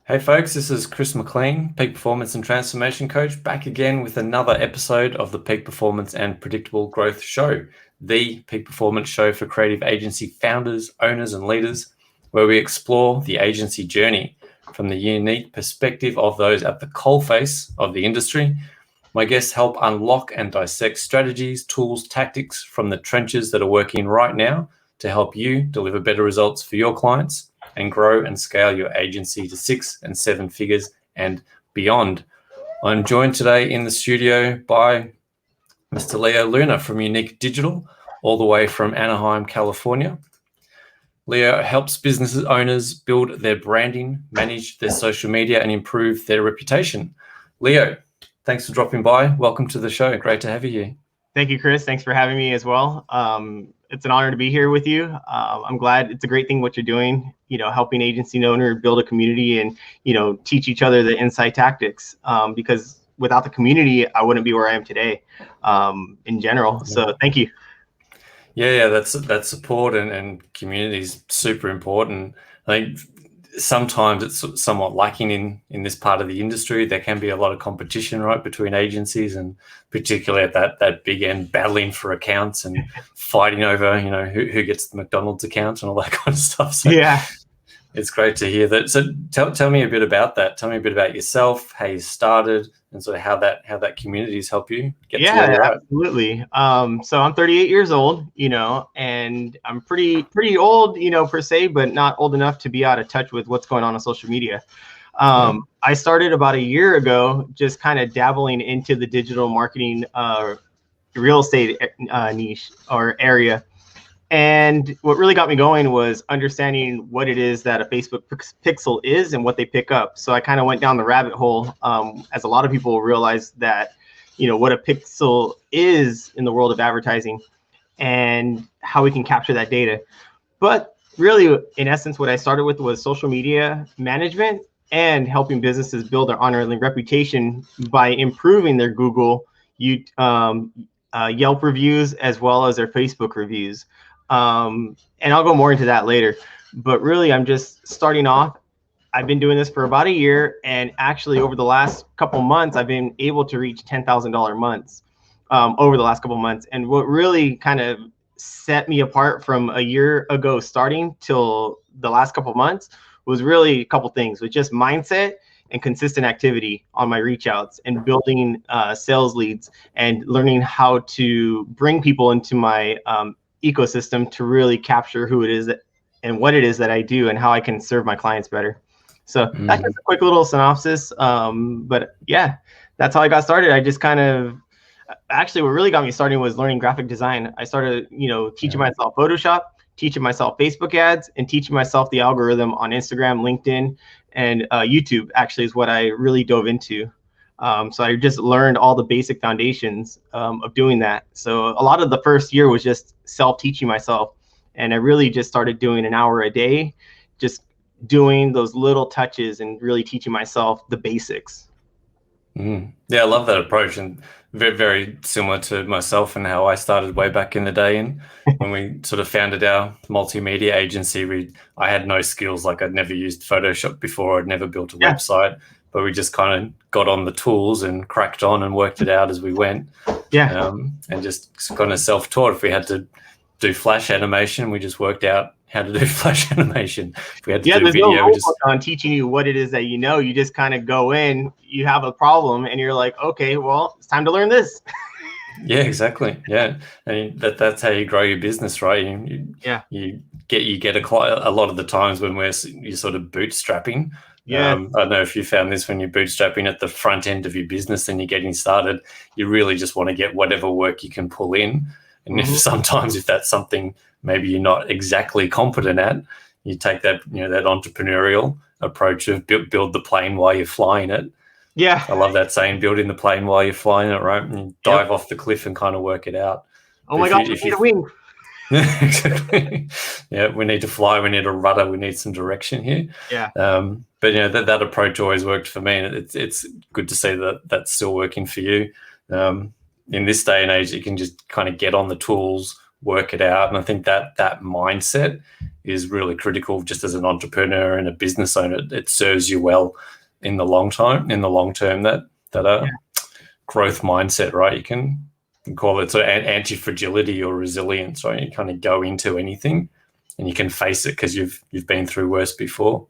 Hey folks, this is Chris McLean, Peak Performance and Transformation Coach, back again with another episode of the Peak Performance and Predictable Growth Show, the peak performance show for creative agency founders, owners, and leaders, where we explore the agency journey from the unique perspective of those at the coalface of the industry. My guests help unlock and dissect strategies, tools, tactics from the trenches that are working right now to help you deliver better results for your clients and grow and scale your agency to 6 and 7 figures and beyond. I'm joined today in the studio by Mr. Leo Luna from Unique Digital, all the way from Anaheim, California. Leo helps business owners build their branding, manage their social media, and improve their reputation. Leo, thanks for dropping by. Welcome to the show. Great to have you here. Thank you, Chris. Thanks for having me as well. It's an honor to be here with you. I'm glad. It's a great thing what you're doing, helping agency owner build a community and, teach each other the inside tactics, because without the community, I wouldn't be where I am today in general. So thank you. Yeah, that support and community is super important. I think sometimes it's somewhat lacking in this part of the industry. There can be a lot of competition, right, between agencies, and particularly at that big end, battling for accounts and fighting over, who gets the McDonald's account and all that kind of stuff. So yeah, it's great to hear that. So tell me a bit about that. Tell me a bit about yourself, how you started, and sort of how that communities help you get to where you're at. Absolutely. So I'm 38 years old, and I'm pretty old, per se, but not old enough to be out of touch with what's going on social media. I started about a year ago, just kind of dabbling into the digital marketing, real estate niche or area. And what really got me going was understanding what it is that a Facebook pixel is and what they pick up. So I kind of went down the rabbit hole, as a lot of people realize that, what a pixel is in the world of advertising and how we can capture that data. But really, in essence, what I started with was social media management and helping businesses build their honor and reputation by improving their Google, Yelp reviews, as well as their Facebook reviews. And I'll go more into that later, but really I'm just starting off. I've been doing this for about a year, and actually over the last couple months, I've been able to reach $10,000 months over the last couple months. And what really kind of set me apart from a year ago starting till the last couple months was really a couple things, with just mindset and consistent activity on my reach outs and building sales leads and learning how to bring people into my ecosystem to really capture who it is and what it is that I do and how I can serve my clients better. So that's just a quick little synopsis. But yeah, that's how I got started. I just actually what really got me started was learning graphic design. I started, teaching myself Photoshop, teaching myself Facebook ads, and teaching myself the algorithm on Instagram, LinkedIn, and YouTube actually is what I really dove into. So I just learned all the basic foundations of doing that. So a lot of the first year was just self-teaching myself. And I really just started doing an hour a day, just doing those little touches and really teaching myself the basics. Yeah, I love that approach, and very, very similar to myself and how I started way back in the day. And when we sort of founded our multimedia agency, I had no skills. Like, I'd never used Photoshop before. I'd never built a website. But we just kind of got on the tools and cracked on and worked it out as we went. And just kind of self-taught. If we had to do Flash animation, we just worked out how to do Flash animation. If we had to do there's video, no book on teaching you what it is that you just kind of go in, you have a problem, and you're like, okay, well, it's time to learn this. Yeah, exactly. Yeah, I mean that's how you grow your business, right? You get a lot of the times when you're sort of bootstrapping. Yeah. I don't know if you found this when you're bootstrapping at the front end of your business and you're getting started. You really just want to get whatever work you can pull in, and if that's something maybe you're not exactly competent at, you take that that entrepreneurial approach of build the plane while you're flying it. Yeah, I love that saying, building the plane while you're flying it, right? And you dive off the cliff and kind of work it out. Oh my gosh, you need a wing. Exactly. Yeah, we need to fly, we need a rudder, we need some direction here. Yeah. But that approach always worked for me, and it's good to see that that's still working for you. In this day and age, you can just kind of get on the tools, work it out. And I think that mindset is really critical just as an entrepreneur and a business owner. It serves you well in the long term, that growth mindset, right? You can call it sort of anti-fragility or resilience, right? You kind of go into anything and you can face it because you've been through worse before.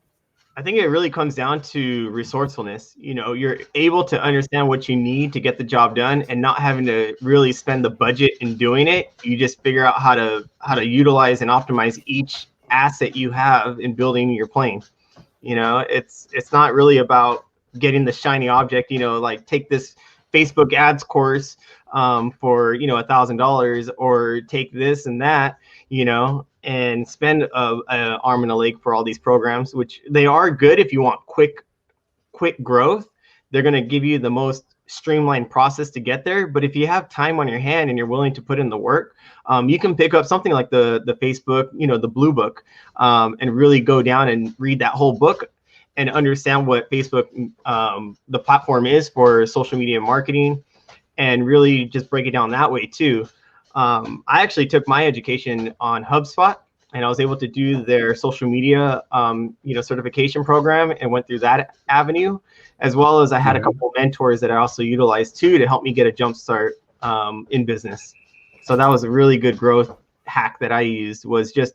I think it really comes down to resourcefulness. You're able to understand what you need to get the job done and not having to really spend the budget in doing it. You just figure out how to utilize and optimize each asset you have in building your plane. It's not really about getting the shiny object, like take this Facebook ads course for $1,000, or take this and that, and spend an arm and a leg for all these programs, which they are good if you want quick growth. They're going to give you the most streamlined process to get there. But if you have time on your hand and you're willing to put in the work, you can pick up something like the Facebook, the Blue Book, and really go down and read that whole book and understand what Facebook, the platform is for social media marketing, and really just break it down that way too. I actually took my education on HubSpot, and I was able to do their social media, certification program, and went through that avenue, as well as I had a couple of mentors that I also utilized too to help me get a jump start in business. So that was a really good growth hack that I used, was just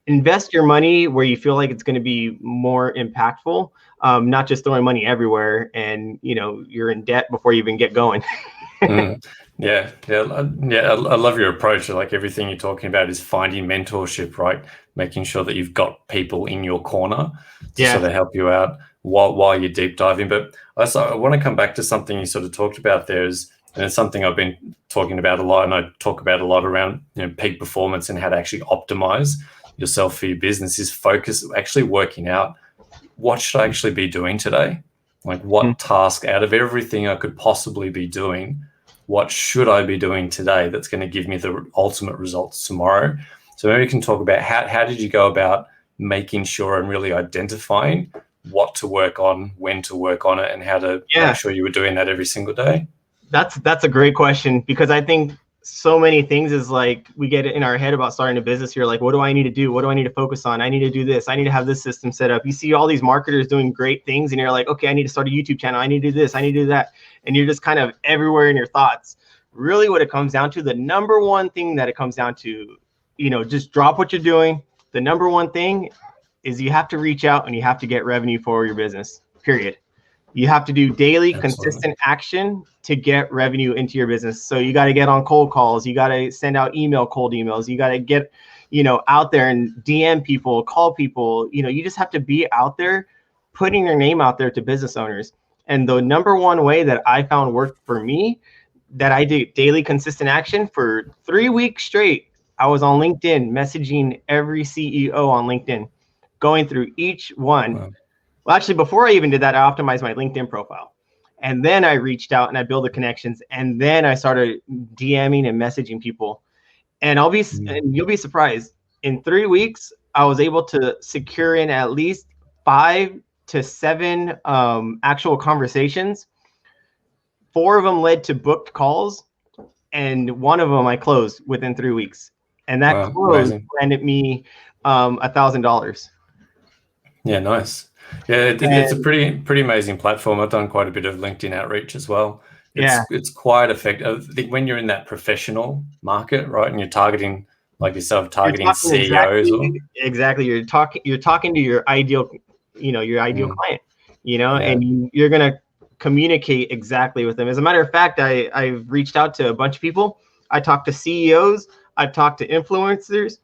invest your money where you feel like it's going to be more impactful, not just throwing money everywhere and you're in debt before you even get going. Yeah. I love your approach. Like, everything you're talking about is finding mentorship, right? Making sure that you've got people in your corner to sort of help you out while you're deep diving. But I want to come back to something you sort of talked about there, and it's something I've been talking about a lot, and I talk about a lot around peak performance and how to actually optimize yourself for your business, is focus, actually working out what should I actually be doing today? Like, what task out of everything I could possibly be doing, what should I be doing today that's going to give me the ultimate results tomorrow? So maybe you can talk about how did you go about making sure and really identifying what to work on, when to work on it, and how to make sure you were doing that every single day? That's a great question, because I think so many things is like, we get in our head about starting a business. You're like, what do I need to do? What do I need to focus on? I need to do this. I need to have this system set up. You see all these marketers doing great things, and you're like, okay, I need to start a YouTube channel. I need to do this. I need to do that. And you're just kind of everywhere in your thoughts. Really what it comes down to, the number one thing that it comes down to, just drop what you're doing. The number one thing is you have to reach out and you have to get revenue for your business, period. You have to do daily, consistent action to get revenue into your business. So you got to get on cold calls. You got to send out cold emails. You got to get, out there and DM people, call people. You just have to be out there, putting your name out there to business owners. And the number one way that I found worked for me, that I did daily, consistent action for 3 weeks straight, I was on LinkedIn, messaging every CEO on LinkedIn, going through each one. Wow. Well, actually, before I even did that, I optimized my LinkedIn profile. And then I reached out and I built the connections. And then I started DMing and messaging people. And and you'll be surprised. In 3 weeks, I was able to secure in at least 5 to 7 actual conversations. 4 of them led to booked calls, and 1 of them I closed within 3 weeks. And that close landed me $1,000. Yeah, nice. Yeah, it's a pretty amazing platform. I've done quite a bit of LinkedIn outreach as well. It's quite effective. I think when you're in that professional market, right, and you're targeting, like yourself, targeting CEOs. Exactly. You're talking to your ideal, client, and you're gonna communicate exactly with them. As a matter of fact, I've reached out to a bunch of people. I talked to CEOs. I've talked to influencers.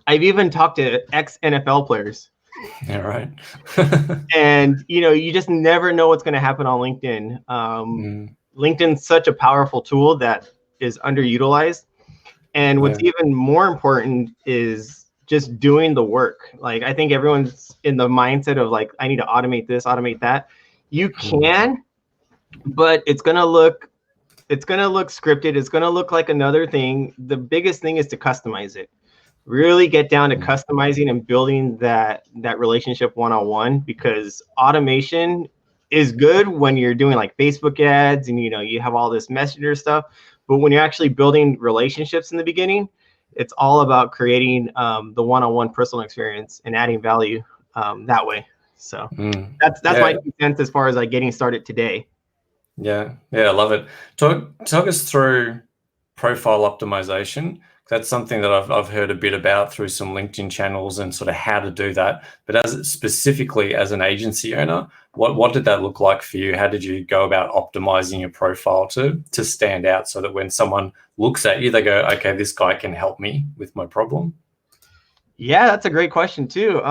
I've even talked to ex-NFL players. Yeah, right. And you just never know what's going to happen on LinkedIn. LinkedIn's such a powerful tool that is underutilized. And what's even more important is just doing the work. Like, I think everyone's in the mindset of like, I need to automate this, automate that. You can, but it's gonna look scripted. It's gonna look like another thing. The biggest thing is to customize it. Really get down to customizing and building that relationship one-on-one, because automation is good when you're doing like Facebook ads and you have all this messenger stuff. But when you're actually building relationships in the beginning, It's all about creating the one-on-one personal experience and adding value that way. So that's my 2 cents as far as like getting started today. Yeah, I love it. Talk us through profile optimization. That's something that I've heard a bit about through some LinkedIn channels and sort of how to do that. But specifically as an agency owner, what did that look like for you? How did you go about optimizing your profile to stand out so that when someone looks at you, they go, okay, this guy can help me with my problem? Yeah, that's a great question too.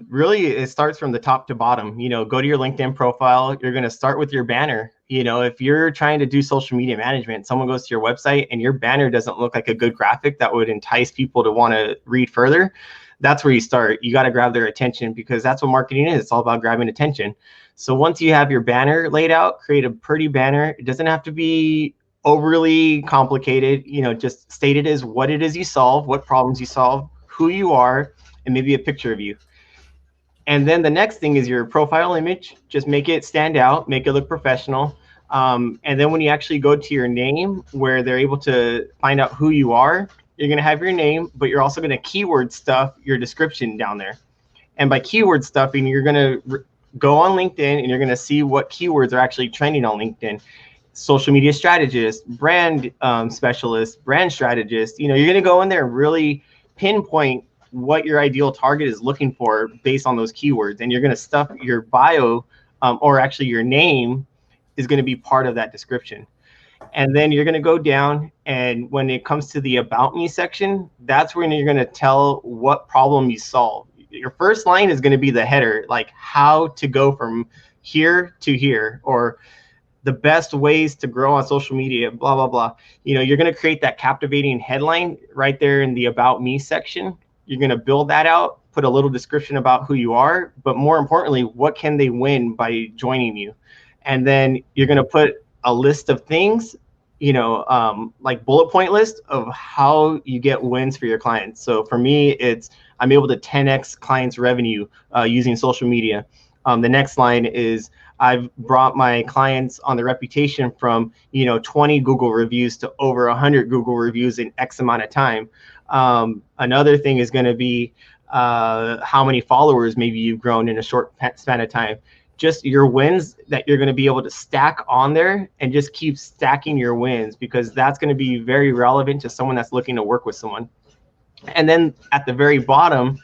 Really, it starts from the top to bottom. Go to your LinkedIn profile. You're going to start with your banner. If you're trying to do social media management, someone goes to your website and your banner doesn't look like a good graphic that would entice people to want to read further, that's where you start. You got to grab their attention, because that's what marketing is. It's all about grabbing attention. So once you have your banner laid out, create a pretty banner. It doesn't have to be overly complicated. Just state it as what it is you solve, what problems you solve, who you are, and maybe a picture of you. And then the next thing is your profile image. Just make it stand out, make it look professional. And then when you actually go to your name, where they're able to find out who you are, you're going to have your name, but you're also going to keyword stuff your description down there. And by keyword stuffing, you're going to go on LinkedIn and you're going to see what keywords are actually trending on LinkedIn. Social media strategist, brand specialist, brand strategist. You're going to go in there and really pinpoint what your ideal target is looking for based on those keywords. And you're going to stuff your bio, or actually your name is going to be part of that description. And then you're going to go down, and when it comes to the About Me section, that's when you're going to tell what problem you solve. Your first line is going to be the header, like how to go from here to here, or the best ways to grow on social media, blah, blah, blah. You're going to create that captivating headline right there in the About Me section. You're going to build that out, put a little description about who you are, but more importantly, what can they win by joining you? And then you're going to put a list of things, like bullet point list of how you get wins for your clients. So for me, I'm able to 10x clients' revenue using social media. The next line is I've brought my clients on the reputation from 20 Google reviews to over 100 Google reviews in X amount of time. Another thing is going to be how many followers maybe you've grown in a short span of time. Just your wins that you're going to be able to stack on there, and just keep stacking your wins, because that's going to be very relevant to someone that's looking to work with someone. And then at the very bottom,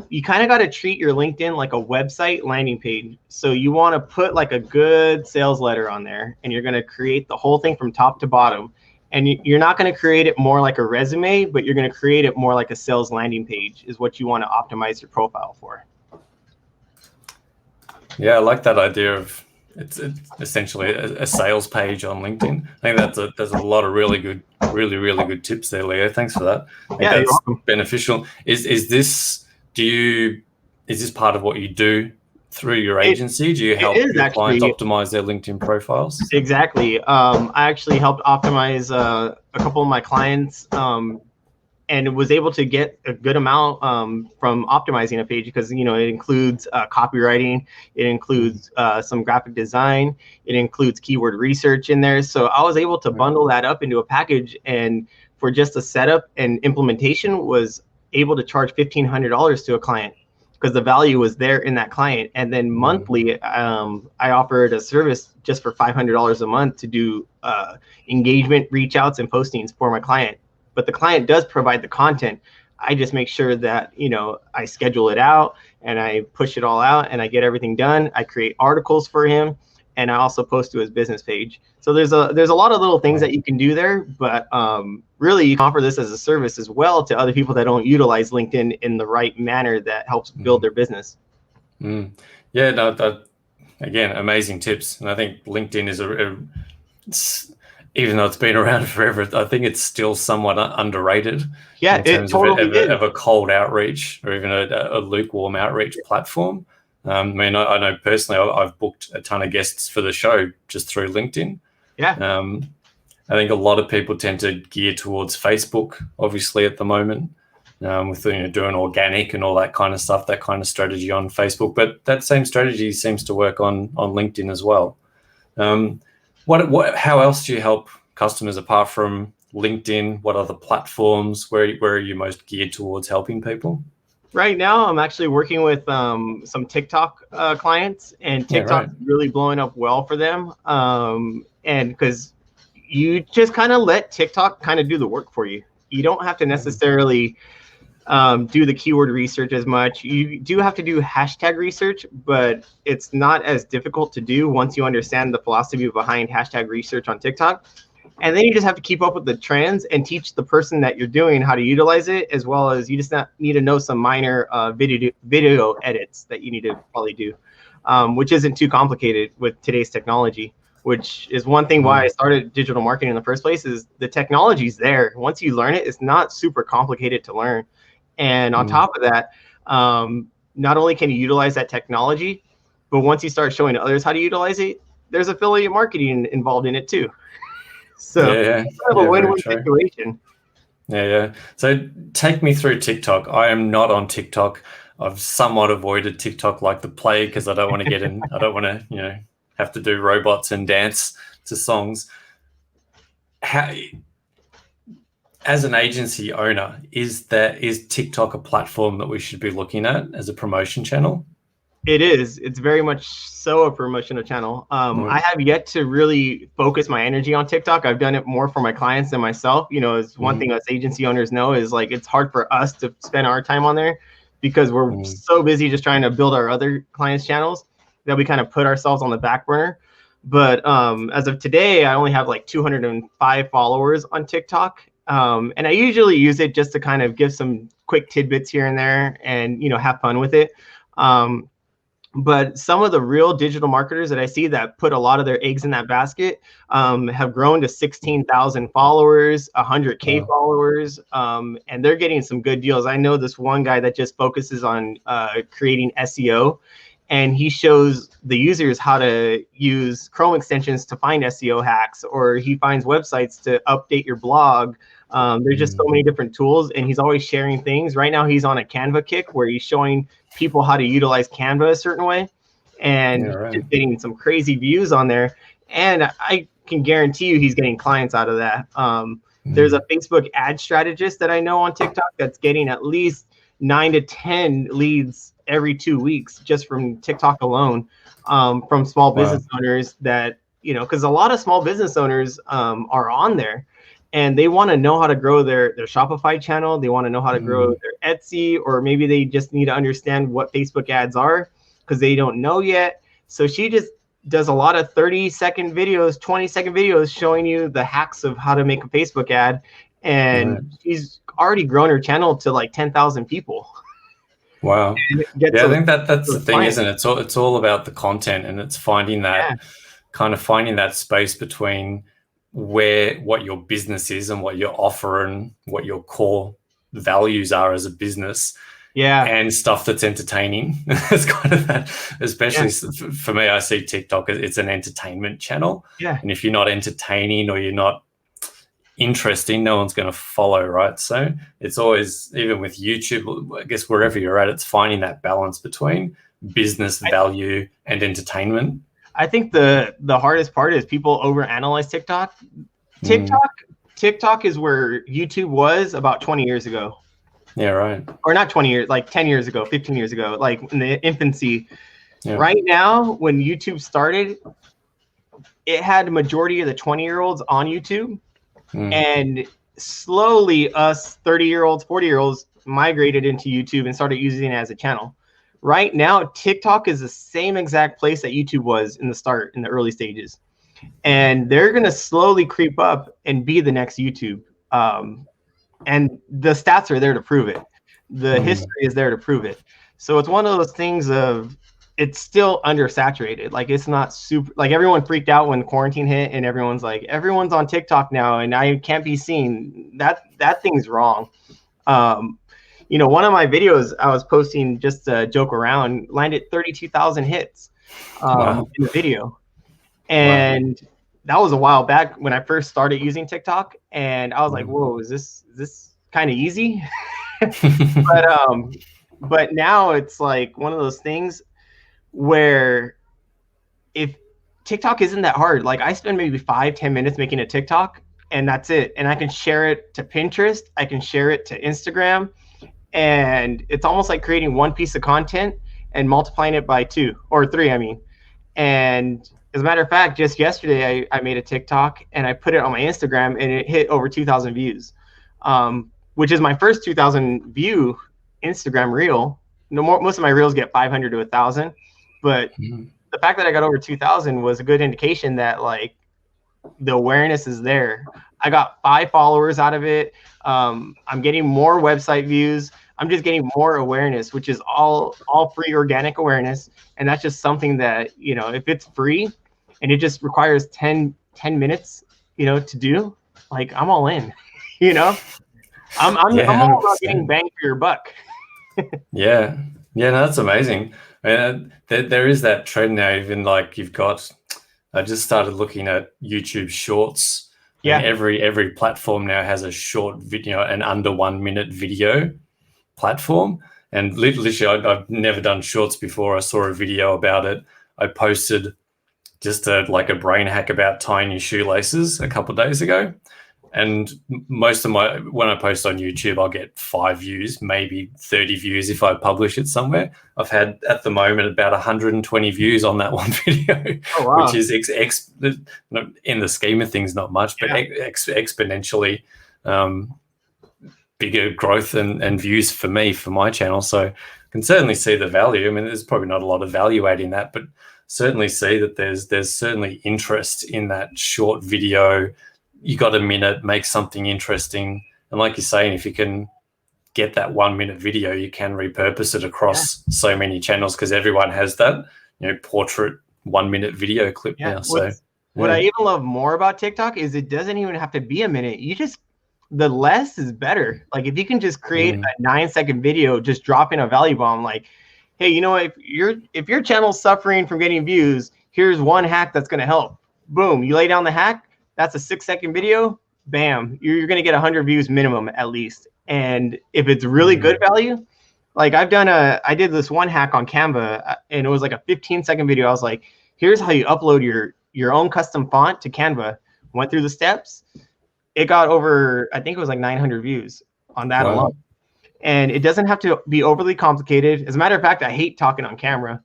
you kind of got to treat your LinkedIn like a website landing page. So you want to put like a good sales letter on there, and you're going to create the whole thing from top to bottom. And you're not going to create it more like a resume, but you're going to create it more like a sales landing page is what you want to optimize your profile for. Yeah, I like that idea of it's essentially a sales page on LinkedIn. I think there's a lot of really good tips there, Leo. Thanks for that. I think that's beneficial. Is this part of what you do through your agency? Do you help your clients optimize their LinkedIn profiles? Exactly. I actually helped optimize a couple of my clients, and was able to get a good amount from optimizing a page, because it includes copywriting, it includes some graphic design, it includes keyword research in there. So I was able to bundle that up into a package, and for just a setup and implementation was able to charge $1,500 to a client, because the value was there in that client. And then monthly, I offered a service just for $500 a month to do engagement, reach outs, and postings for my client. But the client does provide the content. I just make sure that, I schedule it out and I push it all out and I get everything done. I create articles for him, and I also post to his business page. So there's a lot of little things that you can do there, but really you can offer this as a service as well to other people that don't utilize LinkedIn in the right manner that helps build their business. Yeah, no, again, amazing tips. And I think LinkedIn is even though it's been around forever, I think it's still somewhat underrated. Yeah, in terms of a cold outreach or even a lukewarm outreach platform. I know personally, I've booked a ton of guests for the show just through LinkedIn. Yeah. I think a lot of people tend to gear towards Facebook, obviously, at the moment, with doing organic and all that kind of stuff, that kind of strategy on Facebook. But that same strategy seems to work on LinkedIn as well. How else do you help customers apart from LinkedIn? What other platforms? Where are you most geared towards helping people? Right now, I'm actually working with some TikTok clients, and TikTok's really blowing up well for them. And because you just kind of let TikTok kind of do the work for you. You don't have to necessarily do the keyword research as much. You do have to do hashtag research, but it's not as difficult to do once you understand the philosophy behind hashtag research on TikTok. And then you just have to keep up with the trends and teach the person that you're doing how to utilize it, as well as you just need to know some minor video edits that you need to probably do, which isn't too complicated with today's technology, which is one thing why I started digital marketing in the first place. Is the technology's there. Once you learn it, it's not super complicated to learn. And on top of that, not only can you utilize that technology, but once you start showing others how to utilize it, there's affiliate marketing involved in it too. So it's kind of a win-win situation. Yeah. So take me through TikTok. I am not on TikTok. I've somewhat avoided TikTok like the plague because I don't want to get in. I don't want to, have to do robots and dance to songs. How, as an agency owner, is TikTok a platform that we should be looking at as a promotion channel? It is. It's very much so a promotional channel. I have yet to really focus my energy on TikTok. I've done it more for my clients than myself. It's one thing us agency owners know is like it's hard for us to spend our time on there because we're so busy just trying to build our other clients' channels that we kind of put ourselves on the back burner. But as of today, I only have like 205 followers on TikTok. And I usually use it just to kind of give some quick tidbits here and there and, have fun with it. But some of the real digital marketers that I see that put a lot of their eggs in that basket have grown to 16,000 followers, 100K followers, and they're getting some good deals. I know this one guy that just focuses on creating SEO, and he shows the users how to use Chrome extensions to find SEO hacks, or he finds websites to update your blog. There's just so many different tools, and he's always sharing things. Right now, he's on a Canva kick where he's showing people how to utilize Canva a certain way, and just getting some crazy views on there. And I can guarantee you he's getting clients out of that. There's a Facebook ad strategist that I know on TikTok that's getting at least 9 to 10 leads every 2 weeks just from TikTok alone, from small business owners that, because a lot of small business owners are on there. And they want to know how to grow their Shopify channel. They want to know how to grow their Etsy, or maybe they just need to understand what Facebook ads are because they don't know yet. So she just does a lot of 30-second videos, 20-second videos showing you the hacks of how to make a Facebook ad. And she's already grown her channel to like 10,000 people. Wow. I think that's the thing, isn't it? It's all about the content, and it's finding that finding that space between what your business is and what your offer and what your core values are as a business, and stuff that's entertaining. It's kind of that, especially for me. I see TikTok as it's an entertainment channel, and if you're not entertaining or you're not interesting, no one's going to follow, right? So it's always, even with YouTube, I guess wherever you're at, it's finding that balance between business value and entertainment. I think the hardest part is people overanalyze TikTok. TikTok is where YouTube was about 20 years ago. Yeah, right. Or not 20 years, like 10 years ago, 15 years ago, like in the infancy. Yeah. Right now, when YouTube started, it had a majority of the 20-year-olds on YouTube. And slowly us 30-year-olds, 40-year-olds migrated into YouTube and started using it as a channel. Right now, TikTok is the same exact place that YouTube was in the early stages. And they're going to slowly creep up and be the next YouTube. And the stats are there to prove it. The history is there to prove it. So it's one of those things of, it's still undersaturated. Like, it's not super, like everyone freaked out when quarantine hit and everyone's like, everyone's on TikTok now and I can't be seen. That thing's wrong. One of my videos I was posting just to joke around landed 32,000 hits in the video. And that was a while back when I first started using TikTok. And I was like, whoa, is this kind of easy? But now it's like one of those things where if TikTok isn't that hard, like I spend maybe 5-10 minutes making a TikTok, and that's it. And I can share it to Pinterest. I can share it to Instagram. And it's almost like creating one piece of content and multiplying it by 2 or 3, I mean. And as a matter of fact, just yesterday, I made a TikTok and I put it on my Instagram and it hit over 2,000 views, which is my first 2,000 view Instagram reel. Most of my reels get 500 to 1,000, but the fact that I got over 2,000 was a good indication that like the awareness is there. I got 5 followers out of it. I'm getting more website views. I'm just getting more awareness, which is all free organic awareness. And that's just something that, you know, if it's free and it just requires 10 minutes, you know, to do, like I'm all in, you know, I'm all about getting bang for your buck. Yeah. No, that's amazing. I mean, there is that trend now, even like you've got, I just started looking at YouTube Shorts. Yeah. And every platform now has a short video, an under 1 minute video platform. And literally, I've never done Shorts before. I saw a video about it. I posted just a brain hack about tying your shoelaces a couple of days ago. And most of when I post on YouTube, I'll get 5 views, maybe 30 views if I publish it somewhere. I've had at the moment about 120 views on that one video, which is in the scheme of things, not much, but exponentially bigger growth and views for me, for my channel. So I can certainly see the value. I mean, there's probably not a lot of value adding that, but certainly see that there's certainly interest in that short video. You got a minute, make something interesting. And like you're saying, if you can get that 1 minute video, you can repurpose it across so many channels, because everyone has that, you know, portrait 1 minute video clip now. So what I even love more about TikTok is it doesn't even have to be a minute. The less is better. Like if you can just create a 9-second video, just dropping a value bomb, like, hey, you know, if your channel's suffering from getting views, here's one hack that's going to help. Boom, you lay down the hack. That's a 6-second video. Bam, you're going to get 100 views minimum at least. And if it's really good value, like I did this one hack on Canva, and it was like a 15-second video. I was like, here's how you upload your own custom font to Canva. Went through the steps. It got over, I think it was like 900 views on that alone. And it doesn't have to be overly complicated. As a matter of fact, I hate talking on camera.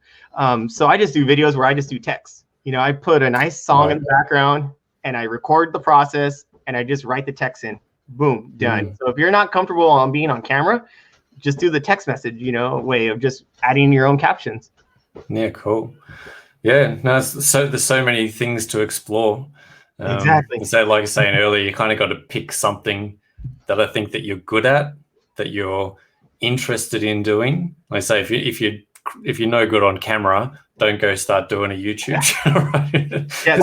So I just do videos where I just do text. You know, I put a nice song in the background and I record the process and I just write the text in. Boom, done. So if you're not comfortable on being on camera, just do the text message, you know, way of just adding your own captions. Yeah, cool. Yeah, no, so there's so many things to explore. Exactly. So like I was saying earlier, you kind of got to pick something that I think that you're good at, that you're interested in doing. Like I say, if you're no good on camera, don't go start doing a YouTube channel. Right? Yeah,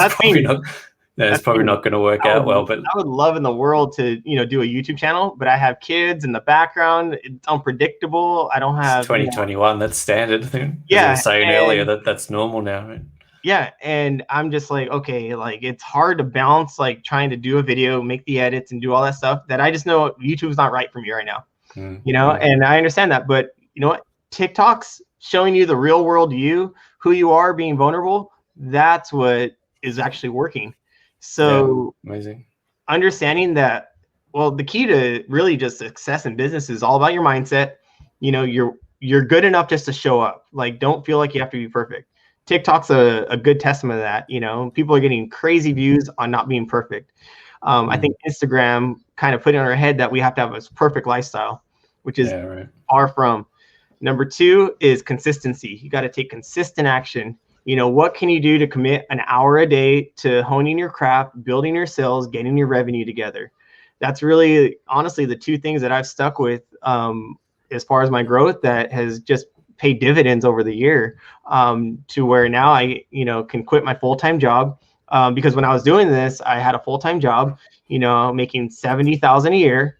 that's probably not going to work out well. But I would love in the world to, you know, do a YouTube channel, but I have kids in the background. It's unpredictable. I don't have. It's 2021. That's standard. Yeah, as I was saying earlier, that's normal now. Right? Yeah, and I'm just like, okay, like it's hard to balance like trying to do a video, make the edits, and do all that stuff that I just know YouTube's not right for me right now. You know, and I understand that, but you know what? TikTok's showing you the real world you, who you are, being vulnerable. That's what is actually working. So amazing. Understanding that, well, the key to really just success in business is all about your mindset. You know, you're good enough just to show up. Like, don't feel like you have to be perfect. TikTok's a good testament of that. You know, people are getting crazy views on not being perfect. I think Instagram kind of put in our head that we have to have a perfect lifestyle, which is far from. Number 2 is consistency. You got to take consistent action. You know, what can you do to commit an hour a day to honing your craft, building your sales, getting your revenue together? That's really, honestly, the 2 things that I've stuck with as far as my growth that has just paid dividends over the year, to where now I, you know, can quit my full-time job. Because when I was doing this, I had a full-time job, you know, making $70,000 a year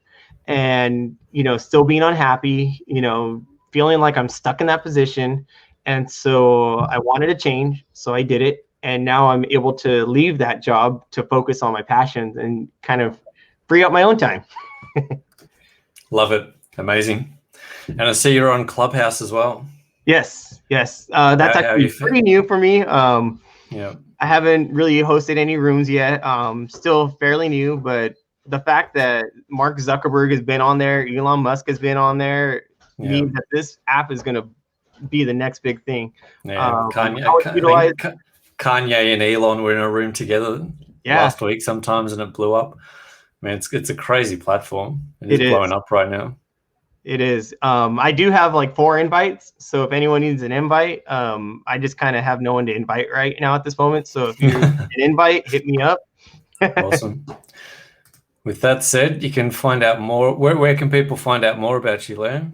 and, you know, still being unhappy, you know, feeling like I'm stuck in that position. And so I wanted to change. So I did it. And now I'm able to leave that job to focus on my passions and kind of free up my own time. Love it. Amazing. And I see you're on Clubhouse as well. Yes. That's actually pretty new for me. I haven't really hosted any rooms yet. Still fairly new, but the fact that Mark Zuckerberg has been on there, Elon Musk has been on there, means that this app is going to be the next big thing. Yeah, Kanye and Elon were in a room together last week sometimes, and it blew up. Man, it's a crazy platform. It is blowing up right now. It is. I do have like 4 invites, so if anyone needs an invite, I just kind of have no one to invite right now at this moment. So if you need an invite, hit me up. Awesome. With that said, you can find out more. Where can people find out more about you, Leo?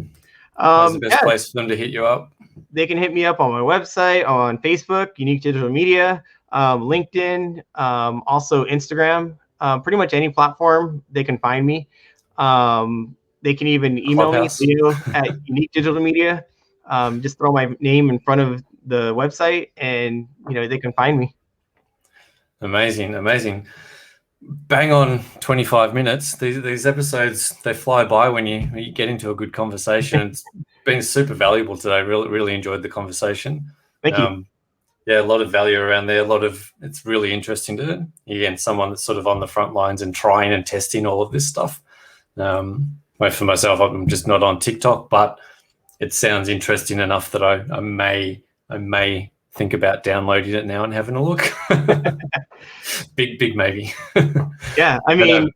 Where's the best place for them to hit you up? They can hit me up on my website, on Facebook, Unique Digital Media, LinkedIn, also Instagram. Pretty much any platform they can find me. They can even email Clubhouse. me, Leo at Unique Digital Media. Just throw my name in front of the website, and they can find me. Amazing. Bang on 25 minutes. These episodes, they fly by when you get into a good conversation. It's been super valuable today. Really enjoyed the conversation. Thank you. Yeah, a lot of value around there. It's really interesting to again someone that's sort of on the front lines and trying and testing all of this stuff. For myself, I'm just not on TikTok, but it sounds interesting enough that I may think about downloading it now and having a look. big maybe. Yeah, I mean,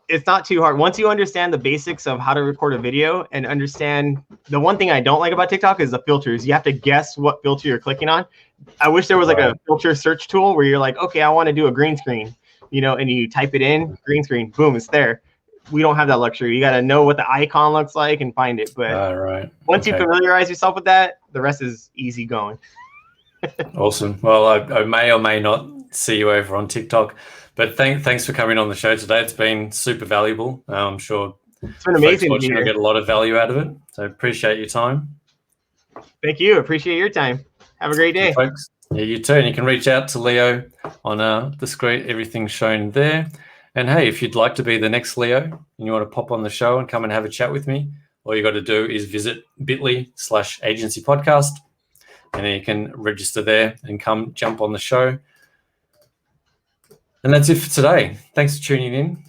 it's not too hard. Once you understand the basics of how to record a video and understand, the one thing I don't like about TikTok is the filters. You have to guess what filter you're clicking on. I wish there was like a filter search tool where you're like, okay, I want to do a green screen, and you type it in, green screen, boom, it's there. We don't have that luxury. You got to know what the icon looks like and find it. But once you familiarize yourself with that, the rest is easy going. Awesome. Well, I may or may not see you over on TikTok, but thanks for coming on the show today. It's been super valuable. I'm sure it's been amazing. Folks watching will get a lot of value out of it. So appreciate your time. Thank you. Appreciate your time. Have a great day. Folks. Yeah, you too. And you can reach out to Leo on the screen. Everything's shown there. And hey, if you'd like to be the next Leo and you want to pop on the show and come and have a chat with me, all you got to do is visit bit.ly/agency podcast. And then you can register there and come jump on the show. And that's it for today. Thanks for tuning in.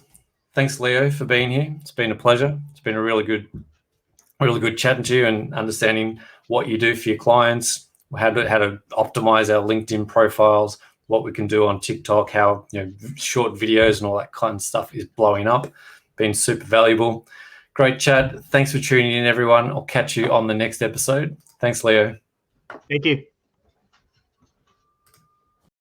Thanks, Leo, for being here. It's been a pleasure. It's been a really good chatting to you and understanding what you do for your clients, how to optimize our LinkedIn profiles, what we can do on TikTok, how short videos and all that kind of stuff is blowing up. Been super valuable. Great chat. Thanks for tuning in, everyone. I'll catch you on the next episode. Thanks, Leo. Thank you.